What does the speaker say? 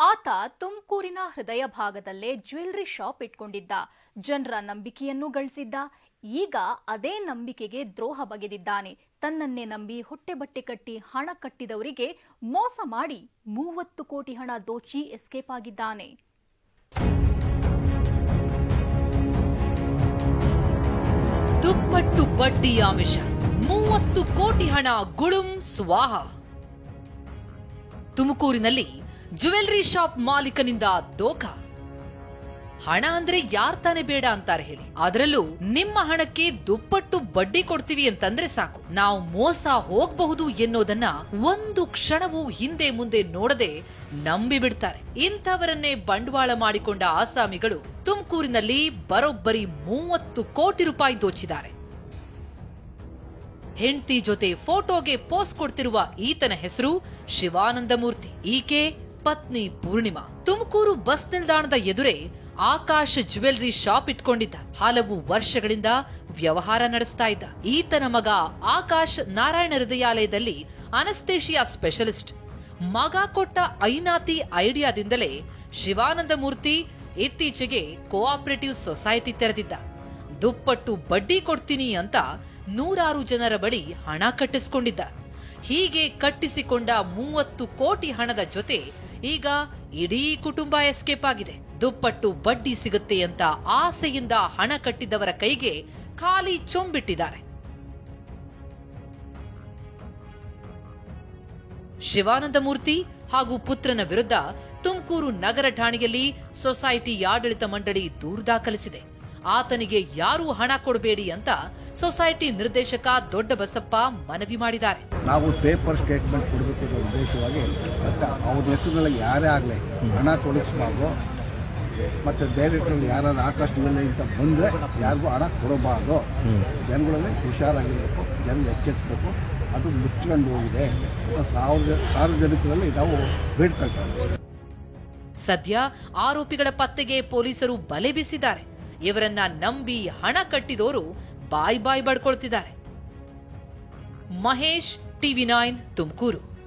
ಆತ ತುಮಕೂರಿನ ಹೃದಯ ಭಾಗದಲ್ಲೇ ಜ್ಯುವೆಲ್ಲರಿ ಶಾಪ್ ಇಟ್ಕೊಂಡಿದ್ದ. ಜನರ ನಂಬಿಕೆಯನ್ನು ಗಳಿಸಿದ್ದ. ಈಗ ಅದೇ ನಂಬಿಕೆಗೆ ದ್ರೋಹ ಬಗೆದಿದ್ದಾನೆ. ತನ್ನನ್ನೇ ನಂಬಿ ಹೊಟ್ಟೆ ಬಟ್ಟೆ ಕಟ್ಟಿ ಹಣ ಕಟ್ಟಿದವರಿಗೆ ಮೋಸ ಮಾಡಿ 30 ಕೋಟಿ ಹಣ ದೋಚಿ ಎಸ್ಕೇಪ್ ಆಗಿದ್ದಾನೆ. ದುಪ್ಪಟ್ಟು ಬಡ್ಡಿ ಆಮಿಷ, 30 ಕೋಟಿ ಹಣ ಗುಳುಂ ಸ್ವಾಹ. ತುಮಕೂರಿನಲ್ಲಿ ಜ್ಯುವೆಲ್ಲರಿ ಶಾಪ್ ಮಾಲೀಕನಿಂದ ದೋಖ. ಹಣ ಅಂದ್ರೆ ಯಾರ್ ತಾನೇ ಬೇಡ ಅಂತಾರೆ ಹೇಳಿ. ಅದರಲ್ಲೂ ನಿಮ್ಮ ಹಣಕ್ಕೆ ದುಪ್ಪಟ್ಟು ಬಡ್ಡಿ ಕೊಡ್ತೀವಿ ಅಂತಂದ್ರೆ ಸಾಕು, ನಾವು ಮೋಸ ಹೋಗಬಹುದು ಎನ್ನೋದನ್ನ ಒಂದು ಕ್ಷಣವೂ ಹಿಂದೆ ಮುಂದೆ ನೋಡದೆ ನಂಬಿ ಬಿಡ್ತಾರೆ. ಇಂಥವರನ್ನೇ ಬಂಡವಾಳ ಮಾಡಿಕೊಂಡ ಆಸಾಮಿಗಳು ತುಮಕೂರಿನಲ್ಲಿ ಬರೋಬ್ಬರಿ 30 ಕೋಟಿ ರೂಪಾಯಿ ದೋಚಿದ್ದಾರೆ. ಹೆಂಡತಿ ಜೊತೆ ಫೋಟೋಗೆ ಪೋಸ್ಟ್ ಕೊಡ್ತಿರುವ ಈತನ ಹೆಸರು ಶಿವಾನಂದಮೂರ್ತಿ. ಈಕೆ ಪತ್ನಿ ಪೂರ್ಣಿಮಾ. ತುಮಕೂರು ಬಸ್ ನಿಲ್ದಾಣದ ಎದುರೇ ಆಕಾಶ್ ಜ್ಯುವೆಲ್ಲರಿ ಶಾಪ್ ಇಟ್ಕೊಂಡಿದ್ದ. ಹಲವು ವರ್ಷಗಳಿಂದ ವ್ಯವಹಾರ ನಡೆಸ್ತಾ ಇದ್ದ. ಈತನ ಮಗ ಆಕಾಶ್ ನಾರಾಯಣ ಹೃದಯಾಲಯದಲ್ಲಿ ಅನಸ್ತೇಷಿಯಾ ಸ್ಪೆಷಲಿಸ್ಟ್. ಮಗ ಕೊಟ್ಟ ಐನಾತಿ ಐಡಿಯಾದಿಂದಲೇ ಶಿವಾನಂದಮೂರ್ತಿ ಇತ್ತೀಚೆಗೆ ಕೋಆಪರೇಟಿವ್ ಸೊಸೈಟಿ ತೆರೆದಿದ್ದ. ದುಪ್ಪಟ್ಟು ಬಡ್ಡಿ ಕೊಡ್ತೀನಿ ಅಂತ 100 ಜನರ ಬಳಿ ಹಣ ಕಟ್ಟಿಸಿಕೊಂಡಿದ್ದ. ಹೀಗೆ ಕಟ್ಟಿಸಿಕೊಂಡ 30 ಕೋಟಿ ಹಣದ ಜೊತೆ ಈಗ ಇಡೀ ಕುಟುಂಬ ಎಸ್ಕೇಪ್ ಆಗಿದೆ. ದುಪ್ಪಟ್ಟು ಬಡ್ಡಿ ಸಿಗುತ್ತೆ ಅಂತ ಆಸೆಯಿಂದ ಹಣ ಕಟ್ಟಿದವರ ಕೈಗೆ ಖಾಲಿ ಚೊಂಬಿಟ್ಟಿದ್ದಾರೆ. ಶಿವಾನಂದಮೂರ್ತಿ ಹಾಗೂ ಪುತ್ರನ ವಿರುದ್ಧ ತುಮಕೂರು ನಗರ ಠಾಣೆಯಲ್ಲಿ ಸೊಸೈಟಿ ಆಡಳಿತ ಮಂಡಳಿ ದೂರು ದಾಖಲಿಸಿದೆ. ಆತನಿಗೆ ಯಾರೂ ಹಣ ಕೊಡಬೇಡಿ ಅಂತ ಸೊಸೈಟಿ ನಿರ್ದೇಶಕ ದೊಡ್ಡ ಬಸಪ್ಪ ಮನವಿ ಮಾಡಿದ್ದಾರೆ. ನಾವು ಪೇಪರ್ ಸ್ಟೇಟ್ಮೆಂಟ್ ಕೊಡಬೇಕು ಅನ್ನೋ ಉದ್ದೇಶವಾಗಿ ಮತ್ತು ಅವ್ರ ಹೆಸರುಗಳಲ್ಲಿ ಯಾರೇ ಆಗಲಿ ಹಣ ತೊಡಗಿಸಬಾರ್ದು. ಮತ್ತು ಡೈರೆಕ್ಟ್ರಲ್ಲಿ ಯಾರಾದ್ರೂ ಆಕಾಶ್ ಜ್ಯುವೆಲ್ಲರಿ ಅಂತ ಬಂದರೆ ಯಾರಿಗೂ ಹಣ ಕೊಡಬಾರ್ದು. ಜನಗಳಲ್ಲಿ ಹುಷಾರಾಗಿರಬೇಕು, ಜನರು ಎಚ್ಚೆತ್ತಬೇಕು. ಅದು ಮುಚ್ಕೊಂಡು ಹೋಗಿದೆ. ಸಾರ್ವಜನಿಕರಲ್ಲಿ ನಾವು ಬೇಡ್ಕೊಳ್ತೇವೆ. ಸದ್ಯ ಆರೋಪಿಗಳ ಪತ್ತೆಗೆ ಪೊಲೀಸರು ಬಲೆ ಬೀಸಿದ್ದಾರೆ. ಇವರನ್ನ ನಂಬಿ ಹಣ ಕಟ್ಟಿದವರು ಬಾಯ್ ಬಡ್ಕೊಳ್ತಿದ್ದಾರೆ. ಮಹೇಶ್, ಟಿವಿ9 ತುಮಕೂರು.